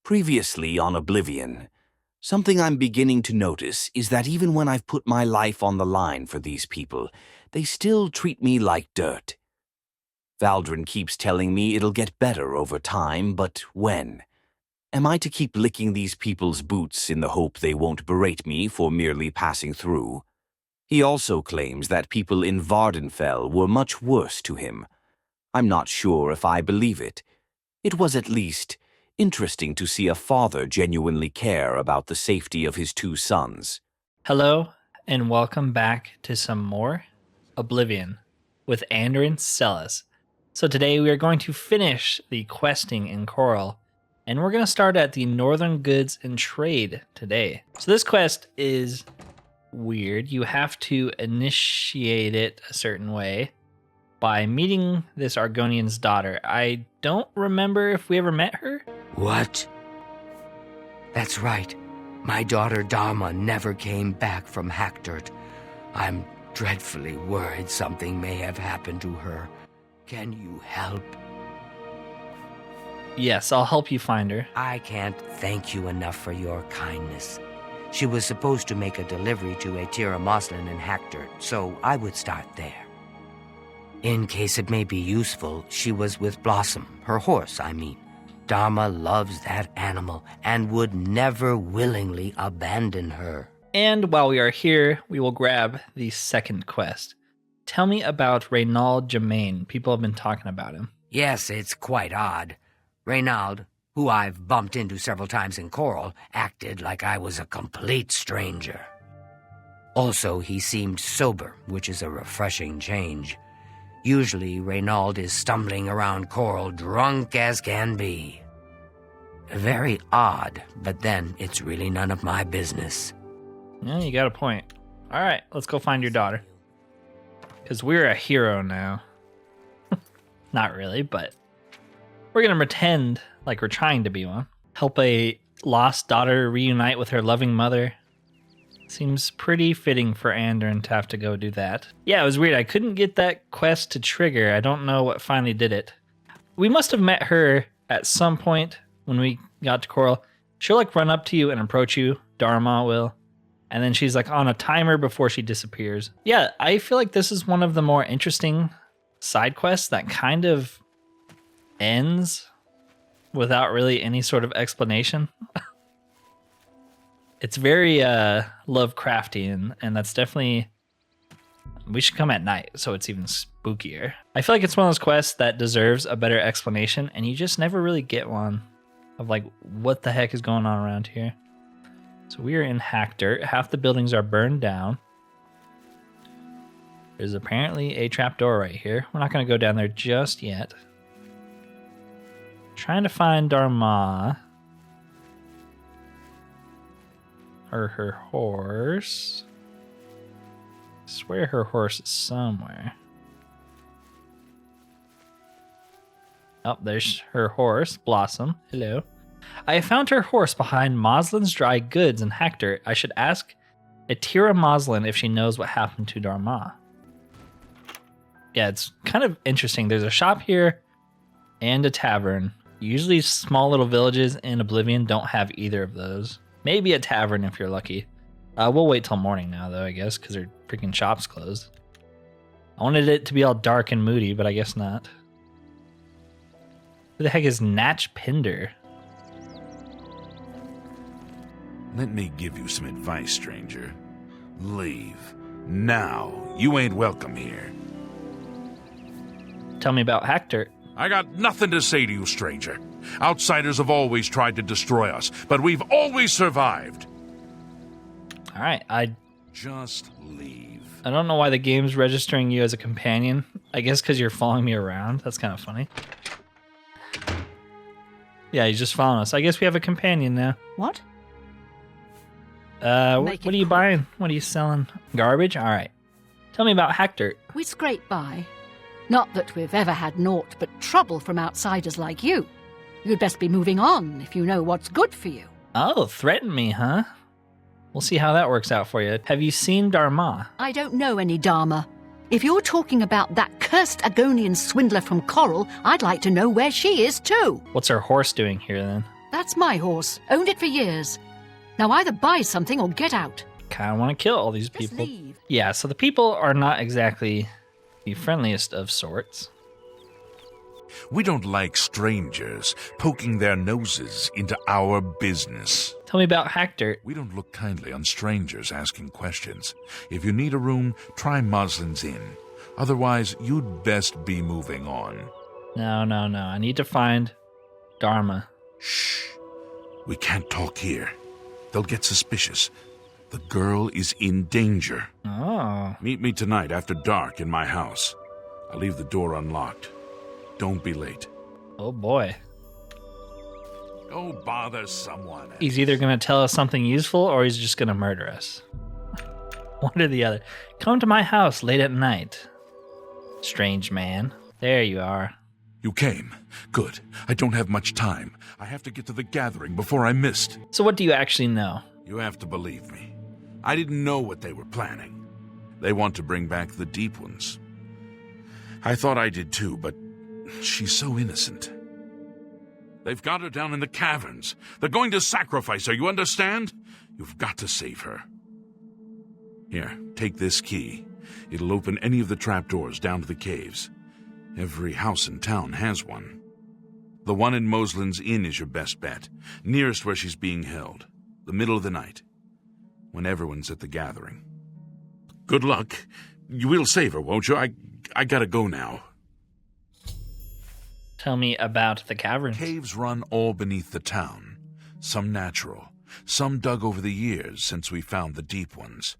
Previously on Oblivion, something I'm beginning to notice is that even when I've put my life on the line for these people, they still treat me like dirt. Valdrin keeps telling me it'll get better over time, but when? Am I to keep licking these people's boots in the hope they won't berate me for merely passing through? He also claims that people in Vvardenfell were much worse to him. I'm not sure if I believe it. It was at least interesting to see a father genuinely care about the safety of his two sons. Hello, and welcome back to some more Oblivion with Anderin Selis. So today we are going to finish the questing in Coral, and we're going to start at the Northern Goods and Trade today. So this quest is weird. You have to initiate it a certain way by meeting this Argonian's daughter. I don't remember if we ever met her. What? That's right. My daughter Dharma never came back from Hackdirt. I'm dreadfully worried something may have happened to her. Can you help? Yes, I'll help you find her. I can't thank you enough for your kindness. She was supposed to make a delivery to Atira Moslin in Hackdirt, so I would start there. In case it may be useful, she was with Blossom, her horse, I mean. Dharma loves that animal and would never willingly abandon her. And while we are here, we will grab the second quest. Tell me about Reynald Germain. People have been talking about him. Yes, it's quite odd. Reynald, who I've bumped into several times in Coral, acted like I was a complete stranger. Also, he seemed sober, which is a refreshing change. Usually, Reynald is stumbling around Coral drunk as can be. Very odd, but then it's really none of my business. Yeah, you got a point. All right, let's go find your daughter. Because we're a hero now. Not really, but we're going to pretend like we're trying to be one. Help a lost daughter reunite with her loving mother. Seems pretty fitting for Anderin to have to go do that. Yeah, it was weird. I couldn't get that quest to trigger. I don't know what finally did it. We must have met her at some point when we got to Coral. She'll like run up to you and approach you. Dharma will. And then she's like on a timer before she disappears. Yeah, I feel like this is one of the more interesting side quests that kind of ends without really any sort of explanation. It's very Lovecraftian, and that's definitely... We should come at night, so it's even spookier. I feel like it's one of those quests that deserves a better explanation, and you just never really get one of like, what the heck is going on around here? So we are in Hackdirt. Half the buildings are burned down. There's apparently a trapdoor right here. We're not going to go down there just yet. Trying to find Dharma. Or her horse. I swear her horse is somewhere. Oh, there's her horse, Blossom. Hello. I found her horse behind Moslin's dry goods in Hackdirt. I should ask Atira Moslin if she knows what happened to Dharma. Yeah, it's kind of interesting. There's a shop here and a tavern. Usually small little villages in Oblivion don't have either of those. Maybe a tavern if you're lucky. We'll wait till morning now, though, I guess, because their freaking shop's closed. I wanted it to be all dark and moody, but I guess not. Who the heck is Natch Pinder? Let me give you some advice, stranger. Leave. Now. You ain't welcome here. Tell me about Hackdirt. I got nothing to say to you, stranger. Outsiders have always tried to destroy us, but we've always survived. All right, Just leave. I don't know why the game's registering you as a companion. I guess because you're following me around. That's kind of funny. Yeah, he's just following us. I guess we have a companion now. What? What are you buying? What are you selling? Garbage? All right. Tell me about Hackdirt. We scrape by. Not that we've ever had naught but trouble from outsiders like you. You'd best be moving on if you know what's good for you. Oh, threaten me, huh? We'll see how that works out for you. Have you seen Dharma? I don't know any Dharma. If you're talking about that cursed Agonian swindler from Coral, I'd like to know where she is too. What's her horse doing here then? That's my horse. Owned it for years. Now either buy something or get out. Kind of want to kill all these Just people. leave. Yeah, so the people are not exactly the friendliest of sorts. We don't like strangers poking their noses into our business. Tell me about Hackdirt. We don't look kindly on strangers asking questions. If you need a room, try Moslin's Inn. Otherwise, you'd best be moving on. No. I need to find Dharma. Shh. We can't talk here. They'll get suspicious. The girl is in danger. Oh. Meet me tonight after dark in my house. I'll leave the door unlocked. Don't be late. Oh boy. Go bother someone else. He's either going to tell us something useful or he's just going to murder us. One or the other. Come to my house late at night. Strange man. There you are. You came. Good. I don't have much time. I have to get to the gathering before I missed. So what do you actually know? You have to believe me. I didn't know what they were planning. They want to bring back the Deep Ones. I thought I did too, but she's so innocent. They've got her down in the caverns. They're going to sacrifice her, you understand? You've got to save her. Here, take this key. It'll open any of the trapdoors down to the caves. Every house in town has one. The one in Moslin's Inn is your best bet, nearest where she's being held. The middle of the night, when everyone's at the gathering. Good luck. You will save her, won't you? I gotta go now. Tell me about the caverns. Caves run all beneath the town. Some natural, some dug over the years since we found the deep ones.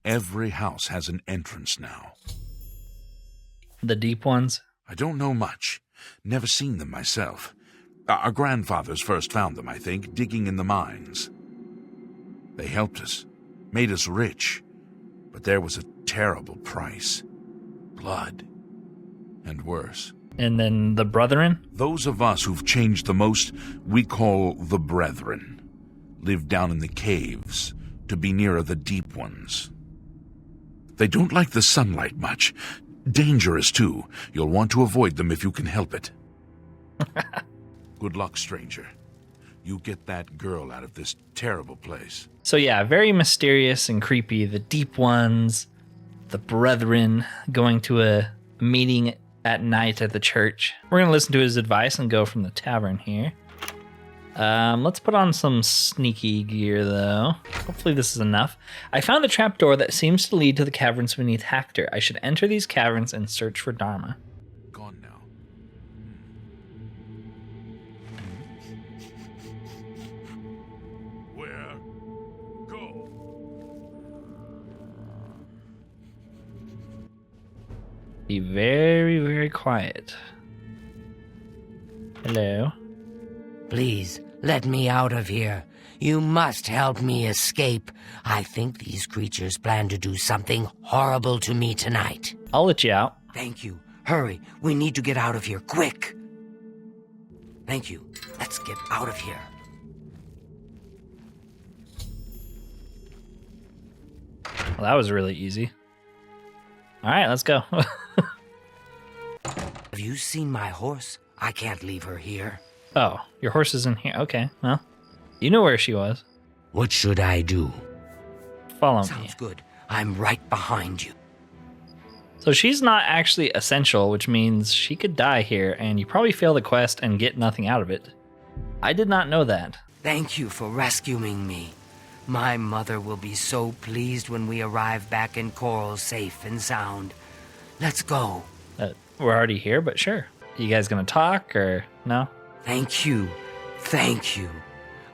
Every house has an entrance now. The deep ones? I don't know much. Never seen them myself. Our grandfathers first found them, I think, digging in the mines. They helped us, made us rich, but there was a terrible price. Blood. And worse. And then the brethren? Those of us who've changed the most, we call the brethren. Live down in the caves, to be nearer the deep ones. They don't like the sunlight much. Dangerous, too. You'll want to avoid them if you can help it. Good luck, stranger. You get that girl out of this terrible place. So yeah, very mysterious and creepy. The deep ones, the brethren, going to a meeting at night at the church. We're going to listen to his advice and go from the tavern here. Let's put on some sneaky gear, though. Hopefully this is enough. I found a trapdoor that seems to lead to the caverns beneath Hackdirt. I should enter these caverns and search for Dharma. Gone now. Where? Go. Be very, very quiet. Hello. Please, let me out of here. You must help me escape. I think these creatures plan to do something horrible to me tonight. I'll let you out. Thank you. Hurry, we need to get out of here, quick. Thank you. Let's get out of here. Well, that was really easy. All right, let's go. Have you seen my horse? I can't leave her here. Oh, your horse is in here. Okay, well, you know where she was. What should I do? Follow me. Sounds good. I'm right behind you. So she's not actually essential, which means she could die here, and you probably fail the quest and get nothing out of it. I did not know that. Thank you for rescuing me. My mother will be so pleased when we arrive back in Coral safe and sound. Let's go. We're already here, but sure. You guys gonna talk, or no? Thank you. Thank you.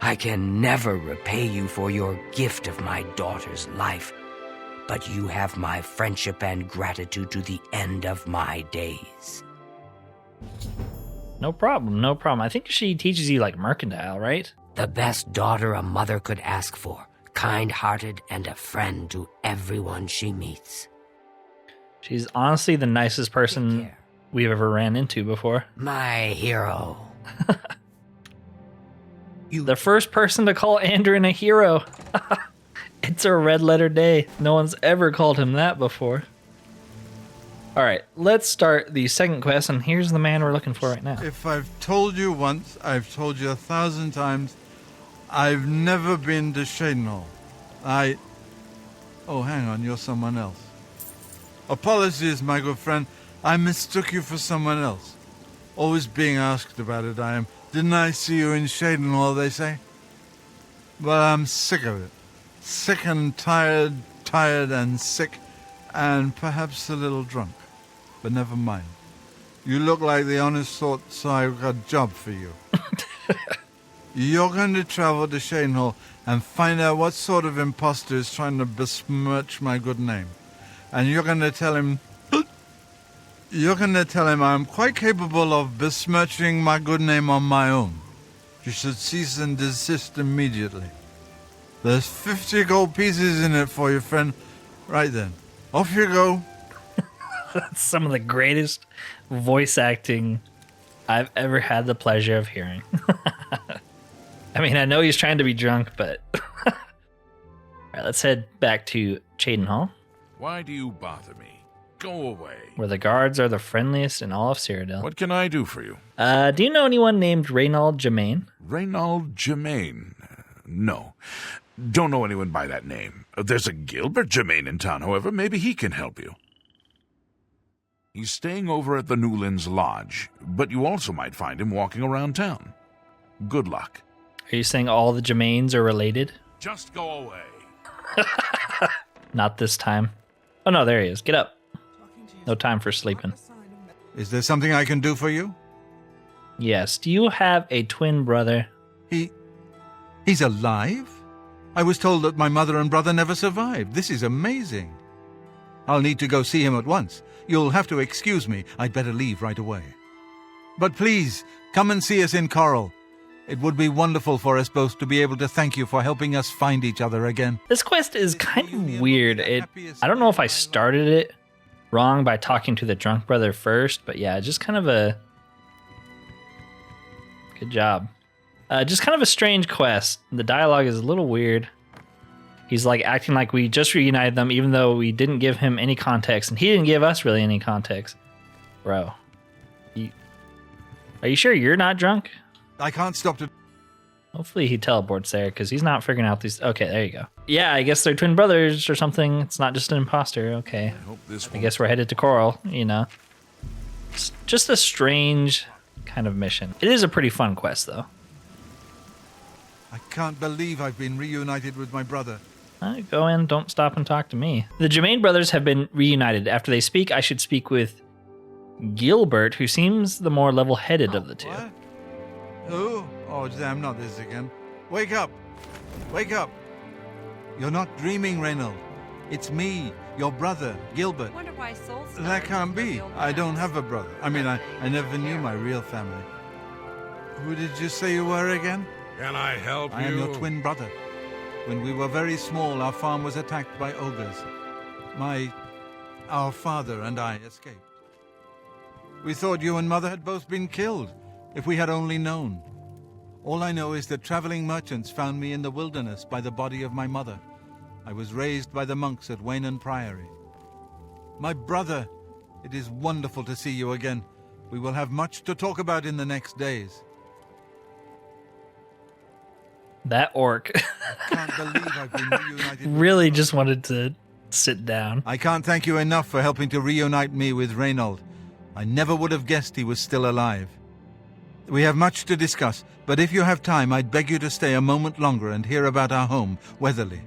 I can never repay you for your gift of my daughter's life, but you have my friendship and gratitude to the end of my days. No problem, no problem. I think she teaches you, like, mercantile, right? The best daughter a mother could ask for, kind-hearted and a friend to everyone she meets. She's honestly the nicest Take person care. we've ever ran into before. My hero. The first person to call Anderin a hero. It's a red letter day. No one's ever called him that before. All right, let's start the second quest, and here's the man we're looking for right now. If I've told you once, I've told you 1,000 times, I've never been to Cyrodiil. Oh, hang on, you're someone else. Apologies, my good friend. I mistook you for someone else. Always being asked about it, I am. Didn't I see you in Cyrodiil, they say? But I'm sick of it. Sick and tired and sick, and perhaps a little drunk. But never mind. You look like the honest sort, so I've got a job for you. You're going to travel to Cyrodiil and find out what sort of imposter is trying to besmirch my good name. And you're going to tell him... I'm quite capable of besmirching my good name on my own. You should cease and desist immediately. There's 50 gold pieces in it for you, friend. Right then. Off you go. That's some of the greatest voice acting I've ever had the pleasure of hearing. I mean, I know he's trying to be drunk, but... All right, let's head back to Cyrodiil Hall, Why do you bother me? Go away. where the guards are the friendliest in all of Cyrodiil. What can I do for you? Do you know anyone named Reynold Germain? Reynold Germain? No. Don't know anyone by that name. There's a Gilbert Germain in town, however. Maybe he can help you. He's staying over at the Newlands Lodge, but you also might find him walking around town. Good luck. Are you saying all the Germains are related? Just go away. Not this time. Oh no, there he is. Get up. No time for sleeping. Is there something I can do for you? Yes. Do you have a twin brother? He's alive? I was told that my mother and brother never survived. This is amazing. I'll need to go see him at once. You'll have to excuse me. I'd better leave right away. But please, come and see us in Coral. It would be wonderful for us both to be able to thank you for helping us find each other again. This quest is kind of weird. I don't know if I started it wrong by talking to the drunk brother first, but yeah, just kind of a... Good job. Just kind of a strange quest. The dialogue is a little weird. He's like acting like we just reunited them, even though we didn't give him any context, and he didn't give us really any context. Bro, are you sure you're not drunk? I can't stop to... Hopefully he teleports there, because he's not figuring out these... Okay, there you go. Yeah, I guess they're twin brothers or something. It's not just an imposter. Okay. I guess we're headed to Coral, you know. It's just a strange kind of mission. It is a pretty fun quest, though. I can't believe I've been reunited with my brother. Go in, don't stop and talk to me. The Germain brothers have been reunited. After they speak, I should speak with Gilbert, who seems the more level-headed of the two. What? Who? Oh, damn, not this again. Wake up! Wake up! You're not dreaming, Reynold. It's me, your brother, Gilbert. Wonder why Soul That can't be. I don't have a brother. I mean, I never knew my real family. Who did you say you were again? Can I help I am your twin brother. When we were very small, our farm was attacked by ogres. Our father and I escaped. We thought you and Mother had both been killed, if we had only known. All I know is that traveling merchants found me in the wilderness by the body of my mother. I was raised by the monks at Waynon Priory. My brother, it is wonderful to see you again. We will have much to talk about in the next days. That orc Can't believe I've been reunited with really my just wanted to sit down. I can't thank you enough for helping to reunite me with Reynold. I never would have guessed he was still alive. We have much to discuss, but if you have time, I'd beg you to stay a moment longer and hear about our home, Weatherleah.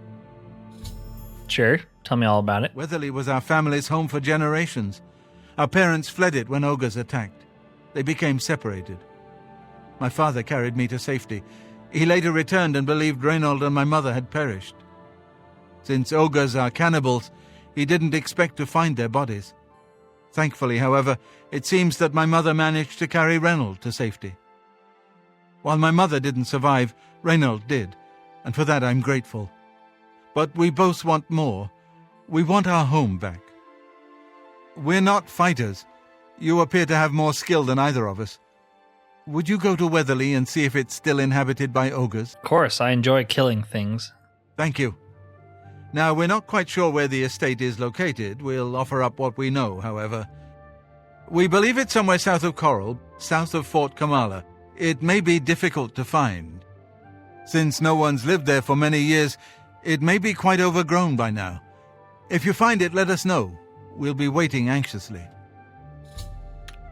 Sure, tell me all about it. Weatherleah was our family's home for generations. Our parents fled it when ogres attacked. They became separated. My father carried me to safety. He later returned and believed Reynold and my mother had perished. Since ogres are cannibals, he didn't expect to find their bodies. Thankfully, however, it seems that my mother managed to carry Reynold to safety. While my mother didn't survive, Reynold did, and for that I'm grateful. But we both want more. We want our home back. We're not fighters. You appear to have more skill than either of us. Would you go to Weatherleah and see if it's still inhabited by ogres? Of course, I enjoy killing things. Thank you. Now, we're not quite sure where the estate is located. We'll offer up what we know, however. We believe it's somewhere south of Coral, south of Fort Kamala. It may be difficult to find. Since no one's lived there for many years, it may be quite overgrown by now. If you find it, let us know. We'll be waiting anxiously.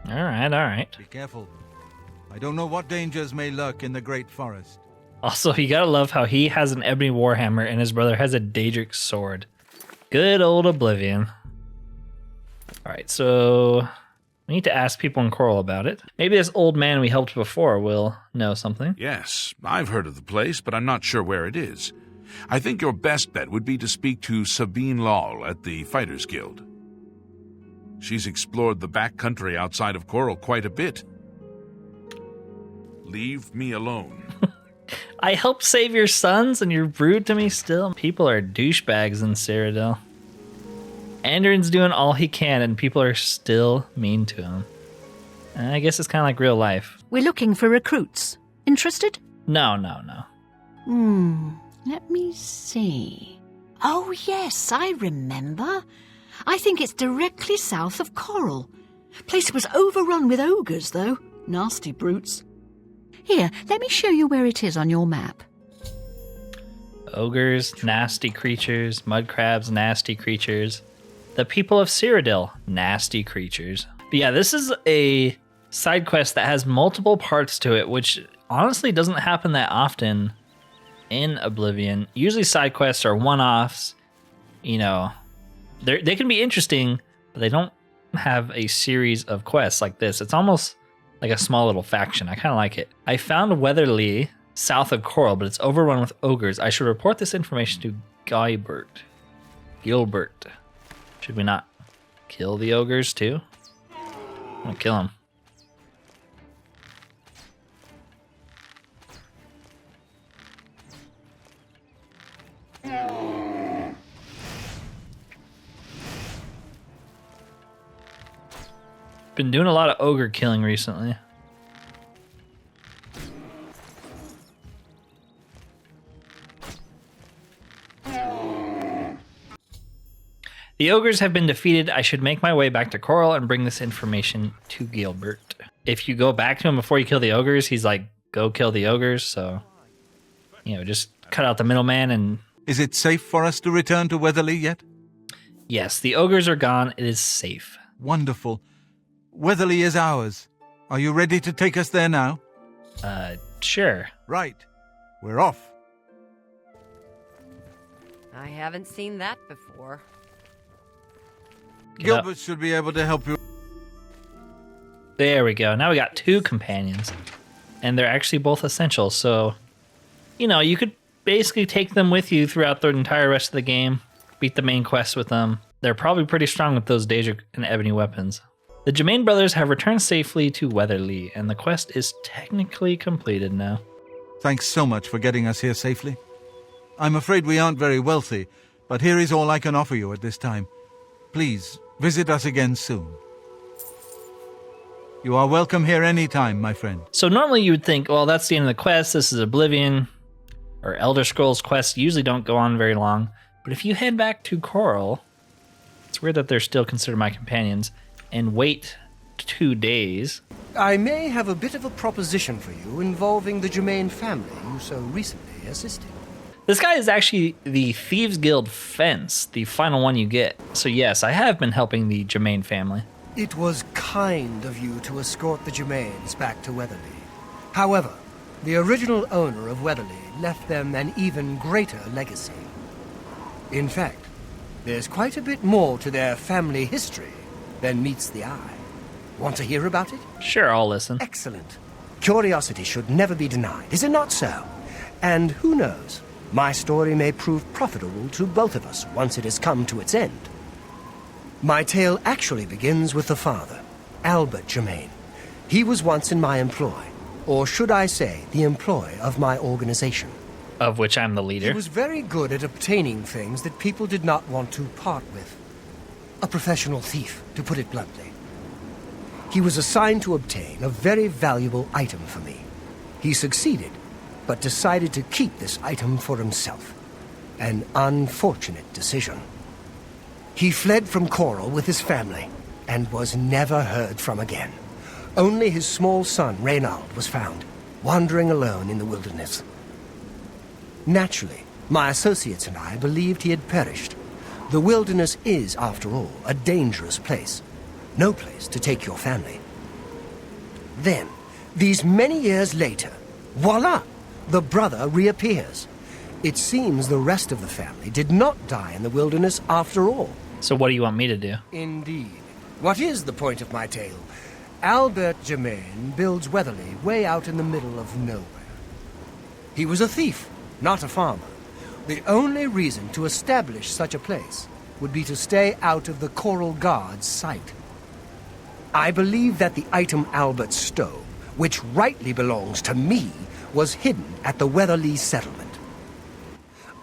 All right. Be careful. I don't know what dangers may lurk in the Great Forest. Also, you gotta love how he has an ebony warhammer and his brother has a Daedric sword. Good old Oblivion. All right, so we need to ask people in Coral about it. Maybe this old man we helped before will know something. Yes, I've heard of the place, but I'm not sure where it is. I think your best bet would be to speak to Sabine Lal at the Fighters Guild. She's explored the backcountry outside of Coral quite a bit. Leave me alone. I helped save your sons and you're rude to me still? People are douchebags in Cyrodiil. Anderin's doing all he can and people are still mean to him. I guess it's kind of like real life. We're looking for recruits. Interested? No. Let me see. Oh, yes, I remember. I think it's directly south of Coral. Place was overrun with ogres, though. Nasty brutes. Here, let me show you where it is on your map. Ogres, nasty creatures. Mud crabs, nasty creatures. The people of Cyrodiil, nasty creatures. But yeah, this is a side quest that has multiple parts to it, which honestly doesn't happen that often in Oblivion. Usually side quests are one-offs. You know, they can be interesting, but they don't have a series of quests like this. It's almost like a small little faction. I kind of like it. I found Weatherleah south of Coral, but it's overrun with ogres. I should report this information to Gilbert. Should we not kill the ogres too? I'm gonna kill them. Been doing a lot of ogre killing recently. The ogres have been defeated. I should make my way back to Coral and bring this information to Gilbert. If you go back to him before you kill the ogres, he's like, go kill the ogres. So, you know, just cut out the middleman and... Is it safe for us to return to Weatherleah yet? Yes, the ogres are gone. It is safe. Wonderful. Weatherleah is ours. Are you ready to take us there now? Sure. Right. We're off. I haven't seen that before. Gilbert should be able to help you. There we go. Now we got 2 companions. And they're actually both essential. So, you know, you could basically take them with you throughout the entire rest of the game. Beat the main quest with them. They're probably pretty strong with those Daedric and Ebony weapons. The Germain brothers have returned safely to Weatherleah, and the quest is technically completed now. Thanks so much for getting us here safely. I'm afraid we aren't very wealthy, but here is all I can offer you at this time. Please, visit us again soon. You are welcome here anytime, my friend. So normally you would think, well, that's the end of the quest. This is Oblivion, or Elder Scrolls quests usually don't go on very long. But if you head back to Coral, it's weird that they're still considered my companions, and wait 2 days. I may have a bit of a proposition for you involving the Germain family you so recently assisted. This guy is actually the Thieves Guild fence, the final one you get. So yes, I have been helping the Germain family. It was kind of you to escort the Germains back to Weatherleah. However, the original owner of Weatherleah left them an even greater legacy. In fact, there's quite a bit more to their family history than meets the eye. Want to hear about it? Sure, I'll listen. Excellent. Curiosity should never be denied, is it not so? And who knows, my story may prove profitable to both of us once it has come to its end. My tale actually begins with the father, Albert Germain. He was once in my employ, or should I say, the employ of my organization. Of which I'm the leader. He was very good at obtaining things that people did not want to part with. A professional thief, to put it bluntly. He was assigned to obtain a very valuable item for me. He succeeded, but decided to keep this item for himself. An unfortunate decision. He fled from Coral with his family and was never heard from again. Only his small son, Reynald, was found, wandering alone in the wilderness. Naturally, my associates and I believed he had perished. The wilderness is, after all, a dangerous place. No place to take your family. Then, these many years later, voila! The brother reappears. It seems the rest of the family did not die in the wilderness after all. So what do you want me to do? Indeed. What is the point of my tale? Albert Germain builds Weatherleah way out in the middle of nowhere. He was a thief, not a farmer. The only reason to establish such a place would be to stay out of the Coral Guard's sight. I believe that the item Albert stole, which rightly belongs to me, was hidden at the Weatherleah settlement.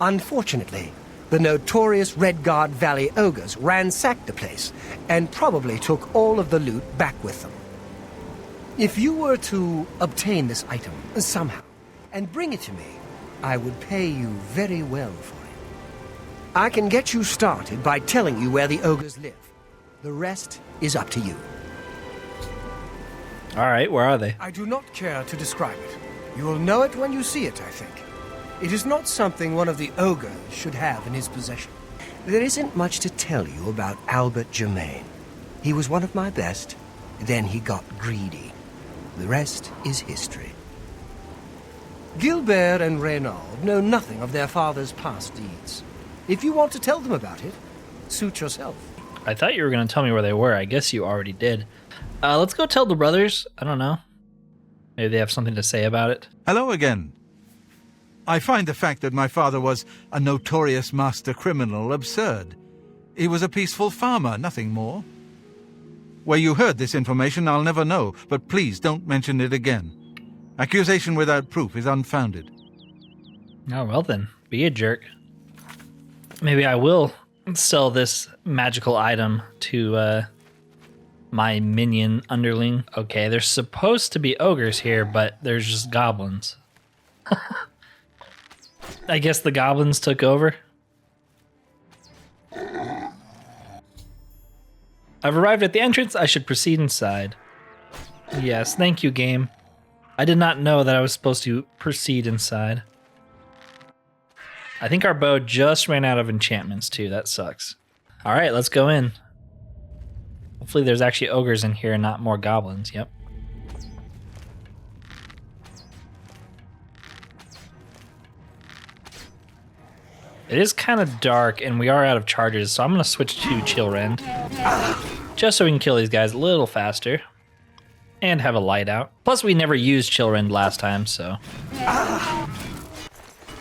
Unfortunately, the notorious Red Guard Valley ogres ransacked the place and probably took all of the loot back with them. If you were to obtain this item somehow and bring it to me, I would pay you very well for it. I can get you started by telling you where the ogres live. The rest is up to you. All right, where are they? I do not care to describe it. You will know it when you see it, I think. It is not something one of the ogres should have in his possession. There isn't much to tell you about Albert Germain. He was one of my best, then he got greedy. The rest is history. Gilbert and Reynald know nothing of their father's past deeds. If you want to tell them about it, suit yourself. I thought you were going to tell me where they were. I guess you already did. Let's go tell the brothers. I don't know. Maybe they have something to say about it. Hello again. I find the fact that my father was a notorious master criminal absurd. He was a peaceful farmer, nothing more. Where you heard this information, I'll never know, but please don't mention it again. Accusation without proof is unfounded. Oh, well then. Be a jerk. Maybe I will sell this magical item to my minion underling. Okay, there's supposed to be ogres here, but there's just goblins. I guess the goblins took over. I've arrived at the entrance. I should proceed inside. Yes, thank you, game. I did not know that I was supposed to proceed inside. I think our bow just ran out of enchantments too. That sucks. All right, let's go in. Hopefully there's actually ogres in here and not more goblins. Yep. It is kind of dark and we are out of charges, so I'm going to switch to Chill Rend. Just so we can kill these guys a little faster. And have a light out. Plus we never used Chill Rend last time, so.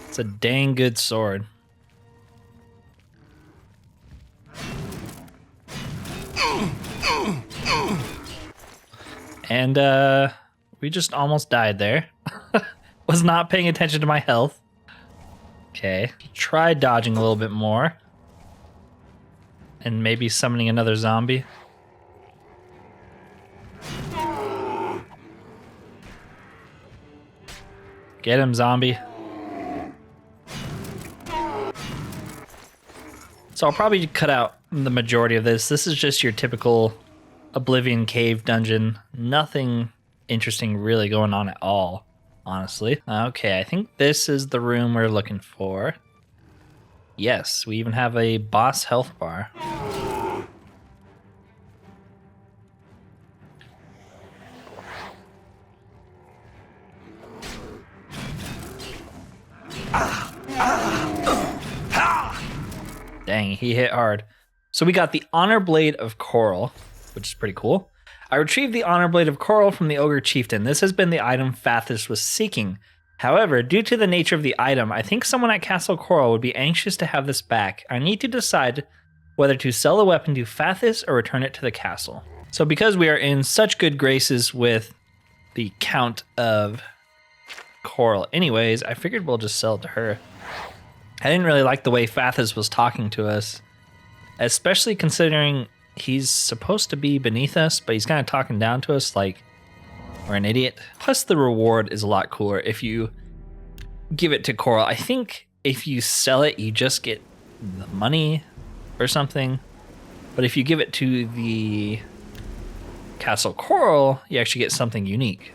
It's a dang good sword. And we just almost died there. Was not paying attention to my health. Okay, try dodging a little bit more. And maybe summoning another zombie. Get him, zombie. So I'll probably cut out the majority of this. This is just your typical Oblivion cave dungeon. Nothing interesting really going on at all, honestly. Okay, I think this is the room we're looking for. Yes, we even have a boss health bar. Dang, he hit hard. So we got the Honor Blade of Coral, which is pretty cool. I retrieved the Honor Blade of Coral from the Ogre Chieftain. This has been the item Fathus was seeking. However, due to the nature of the item, I think someone at Castle Coral would be anxious to have this back. I need to decide whether to sell the weapon to Fathus or return it to the castle. So because we are in such good graces with the Count of Coral anyways, I figured we'll just sell it to her. I didn't really like the way Fathus was talking to us, especially considering he's supposed to be beneath us, but he's kind of talking down to us like we're an idiot. Plus the reward is a lot cooler if you give it to Coral. I think if you sell it, you just get the money or something. But if you give it to the Castle Coral, you actually get something unique.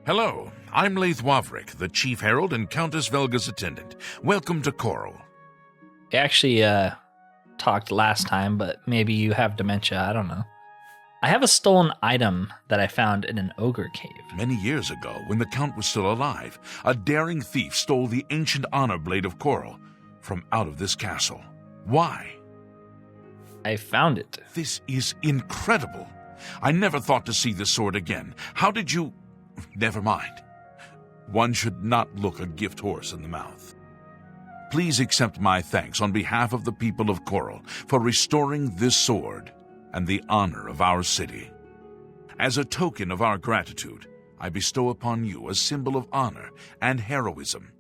Hello, I'm Laith Wavrik, the Chief Herald and Countess Velga's attendant. Welcome to Coral. I actually talked last time, but maybe you have dementia. I don't know. I have a stolen item that I found in an ogre cave. Many years ago, when the Count was still alive, a daring thief stole the ancient honor blade of Coral from out of this castle. Why? I found it. This is incredible. I never thought to see this sword again. How did you... Never mind. One should not look a gift horse in the mouth. Please accept my thanks on behalf of the people of Coral for restoring this sword and the honor of our city. As a token of our gratitude, I bestow upon you a symbol of honor and heroism,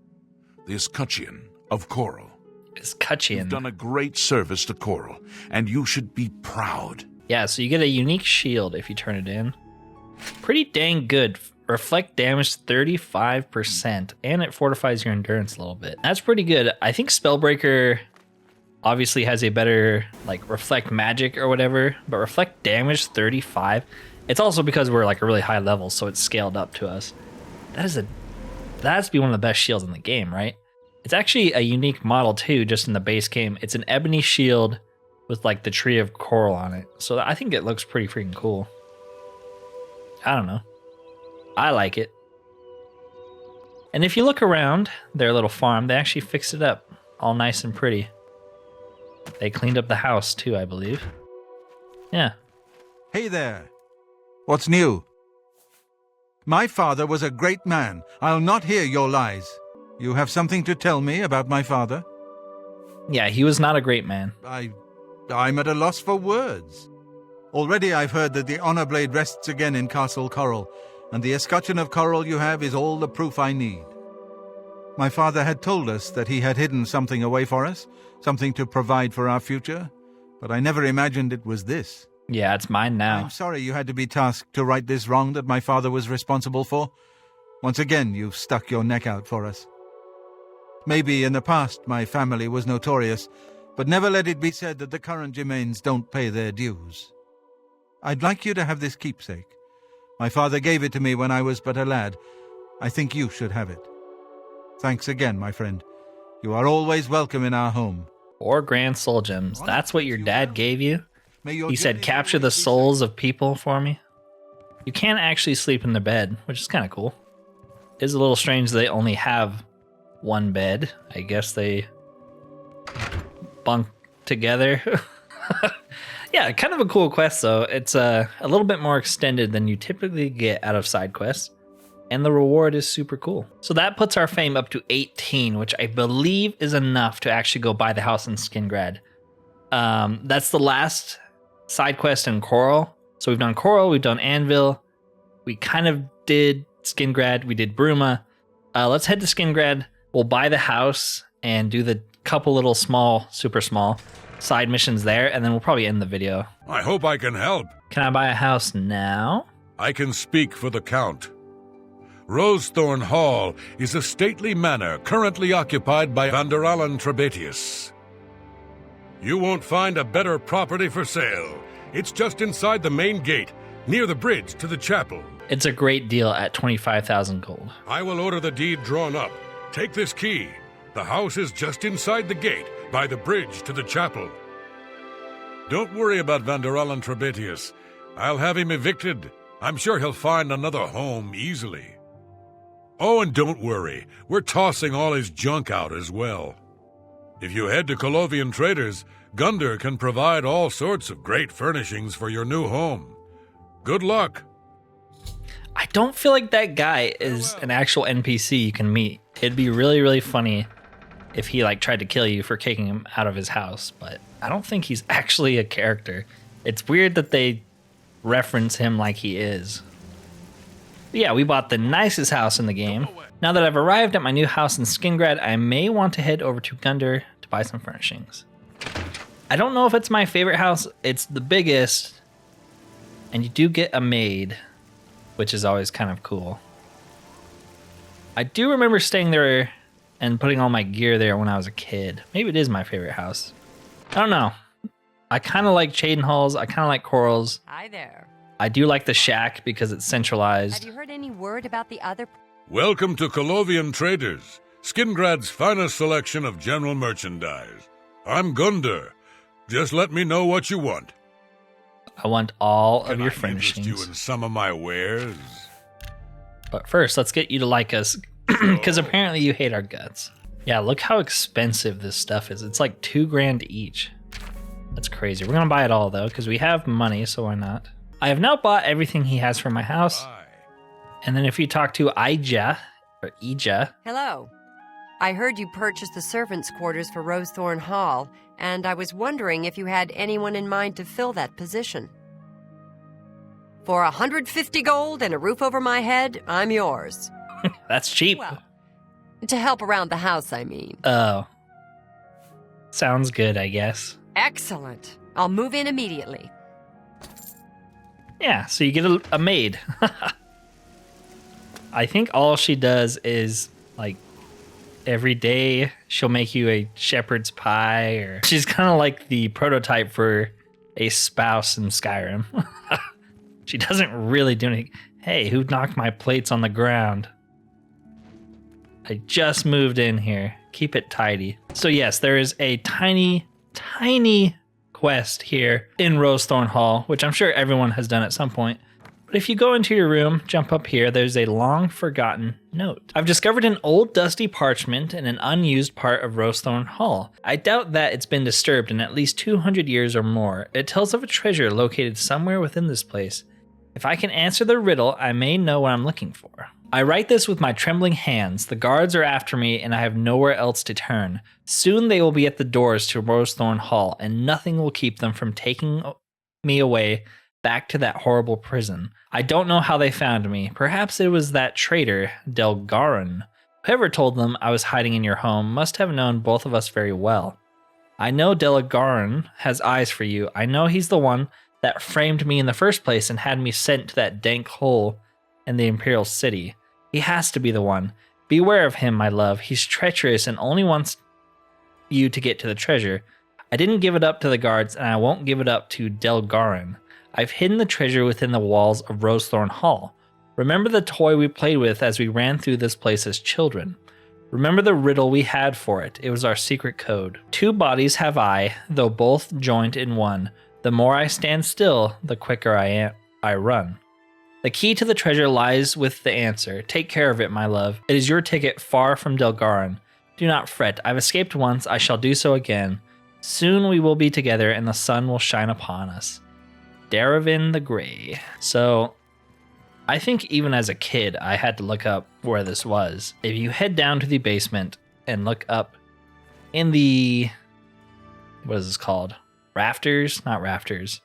the escutcheon of Coral. Escutcheon. You've done a great service to Coral, and you should be proud. Yeah, so you get a unique shield if you turn it in. Pretty dang good. Reflect damage 35%, and it fortifies your endurance a little bit. That's pretty good. I think Spellbreaker obviously has a better, like, reflect magic or whatever, but reflect damage 35. It's also because we're like a really high level, so it's scaled up to us. That has to be one of the best shields in the game, right? It's actually a unique model too, just in the base game. It's an ebony shield with like the tree of coral on it. So I think it looks pretty freaking cool. I don't know. I like it. And if you look around their little farm, they actually fixed it up all nice and pretty. They cleaned up the house too, I believe. Yeah. Hey there. What's new? My father was a great man. I'll not hear your lies. You have something to tell me about my father? Yeah, he was not a great man. I'm at a loss for words. Already I've heard that the honor blade rests again in Castle Coral, and the escutcheon of coral you have is all the proof I need. My father had told us that he had hidden something away for us, something to provide for our future, but I never imagined it was this. Yeah, it's mine now. I'm sorry you had to be tasked to right this wrong that my father was responsible for. Once again, you've stuck your neck out for us. Maybe in the past my family was notorious, but never let it be said that the current Gemains don't pay their dues. I'd like you to have this keepsake. My father gave it to me when I was but a lad. I think you should have it. Thanks again, my friend. You are always welcome in our home. 4 grand soul gems. That's what your dad gave you? He said, capture the souls of people for me. You can't actually sleep in the bed, which is kind of cool. It is a little strange they only have one bed. I guess they bunk together. Yeah, kind of a cool quest, though. It's a little bit more extended than you typically get out of side quests. And the reward is super cool. So that puts our fame up to 18, which I believe is enough to actually go buy the house in Skingrad. That's the last side quest in Coral. So we've done Coral, we've done Anvil. We kind of did Skingrad, we did Bruma. Let's head to Skingrad. We'll buy the house and do the couple little small, super small side missions there, and then we'll probably end the video. I hope I can help. Can I buy a house now? I can speak for the Count. Rosethorn Hall is a stately manor currently occupied by Vanderalan Trebatius. You won't find a better property for sale. It's just inside the main gate, near the bridge to the chapel. It's a great deal at 25,000 gold. I will order the deed drawn up. Take this key. The house is just inside the gate, by the bridge to the chapel. Don't worry about Vanderalan Trebatius. I'll have him evicted. I'm sure he'll find another home easily. Oh, and don't worry. We're tossing all his junk out as well. If you head to Colovian Traders, Gunder can provide all sorts of great furnishings for your new home. Good luck. I don't feel like that guy is an actual NPC you can meet. It'd be really, really funny if he like tried to kill you for kicking him out of his house, but I don't think he's actually a character. It's weird that they reference him like he is. But yeah, we bought the nicest house in the game. Now that I've arrived at my new house in Skingrad, I may want to head over to Gunder to buy some furnishings. I don't know if it's my favorite house. It's the biggest, and you do get a maid, which is always kind of cool. I do remember staying there and putting all my gear there when I was a kid. Maybe it is my favorite house. I don't know. I kind of like Cheydinhal's. I kind of like Coral's. Hi there. I do like the shack because it's centralized. Have you heard any word about the other... Welcome to Colovian Traders, Skingrad's finest selection of general merchandise. I'm Gunder. Just let me know what you want. I want all Can of your I interest furnishings. you in some of my wares? But first, let's get you to like us, because apparently you hate our guts. Yeah, look how expensive this stuff is. It's like $2,000 each. That's crazy. We're gonna buy it all though, because we have money, so why not? I have now bought everything he has for my house. Bye. And then if you talk to Ija, or Ija, Hello. I heard you purchased the servants' quarters for Rosethorn Hall, and I was wondering if you had anyone in mind to fill that position. For 150 gold and a roof over my head, I'm yours. that's cheap. Well, to help around the house, I mean. Oh. Sounds good, I guess. Excellent. I'll move in immediately. Yeah, so you get a maid. I think all she does is, like, every day she'll make you a shepherd's pie, or she's kind of like the prototype for a spouse in Skyrim. She doesn't really do anything. Hey, who knocked my plates on the ground? I just moved in here. Keep it tidy. So yes, there is a tiny quest here in Rosethorn Hall, which I'm sure everyone has done at some point. But if you go into your room, jump up here, there's a long forgotten note. I've discovered an old dusty parchment in an unused part of Rosethorn Hall. I doubt that it's been disturbed in at least 200 years or more. It tells of a treasure located somewhere within this place. If I can answer the riddle, I may know what I'm looking for. I write this with my trembling hands. The guards are after me, and I have nowhere else to turn. Soon they will be at the doors to Rosethorn Hall, and nothing will keep them from taking me away back to that horrible prison. I don't know how they found me. Perhaps it was that traitor, Delgaran. Whoever told them I was hiding in your home must have known both of us very well. I know Delgaran has eyes for you. I know he's the one that framed me in the first place and had me sent to that dank hole in the Imperial City. He has to be the one. Beware of him, my love. He's treacherous and only wants you to get to the treasure. I didn't give it up to the guards, and I won't give it up to Delgaran. I've hidden the treasure within the walls of Rosethorn Hall. Remember the toy we played with as we ran through this place as children. Remember the riddle we had for it. It was our secret code. 2 bodies have I, though both joined in one. The more I stand still, the quicker I run. The key to the treasure lies with the answer. Take care of it, my love. It is your ticket far from Delgaran. Do not fret. I've escaped once. I shall do so again. Soon we will be together, and the sun will shine upon us. Daravin the Grey. So, I think even as a kid, I had to look up where this was. If you head down to the basement and look up in the... what is this called? Rafters? Not rafters.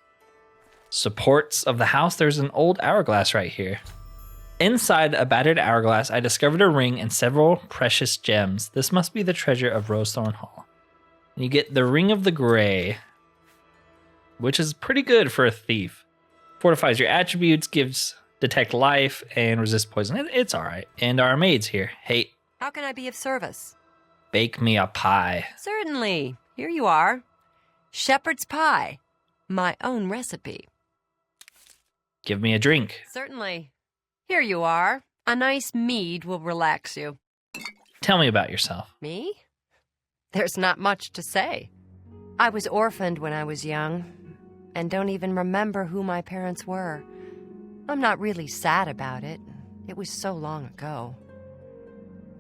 Supports of the house, there's an old hourglass right here. Inside a battered hourglass, I discovered a ring and several precious gems. This must be the treasure of Rosethorn Hall. And you get the Ring of the Grey, which is pretty good for a thief. Fortifies your attributes, gives detect life, and resist poison. It's alright. And our maid's here. Hey, How can I be of service? bake me a pie. Certainly. Here you are. Shepherd's pie. My own recipe. Give me a drink. Certainly. Here you are. A nice mead will relax you. Tell me about yourself. Me? There's not much to say. I was orphaned when I was young, and don't even remember who my parents were. I'm not really sad about it. It was so long ago.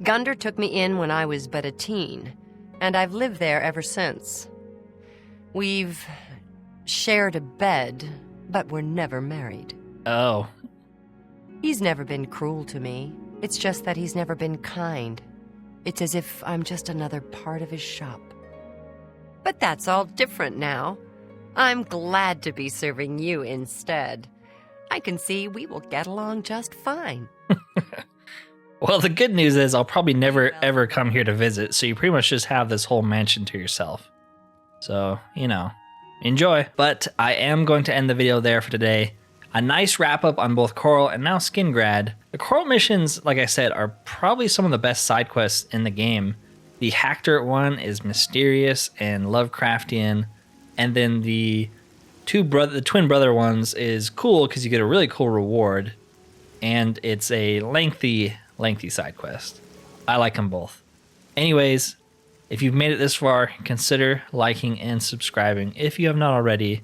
Gunder took me in when I was but a teen, and I've lived there ever since. We've shared a bed, but we're never married. Oh, He's never been cruel to me. It's just that he's never been kind. It's as if I'm just another part of his shop. But that's all different now. I'm glad to be serving you instead. I can see we will get along just fine. well, the good news is I'll probably never ever come here to visit, so you pretty much just have this whole mansion to yourself. So, enjoy. But I am going to end the video there for today. A nice wrap up on both Coral and now Skingrad. The Coral missions, like I said, are probably some of the best side quests in the game. The Hackdirt one is mysterious and Lovecraftian, and then the twin brother ones is cool because you get a really cool reward, and it's a lengthy side quest. I like them both. Anyways, if you've made it this far, consider liking and subscribing if you have not already.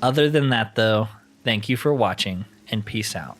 Other than that, though, thank you for watching, and peace out.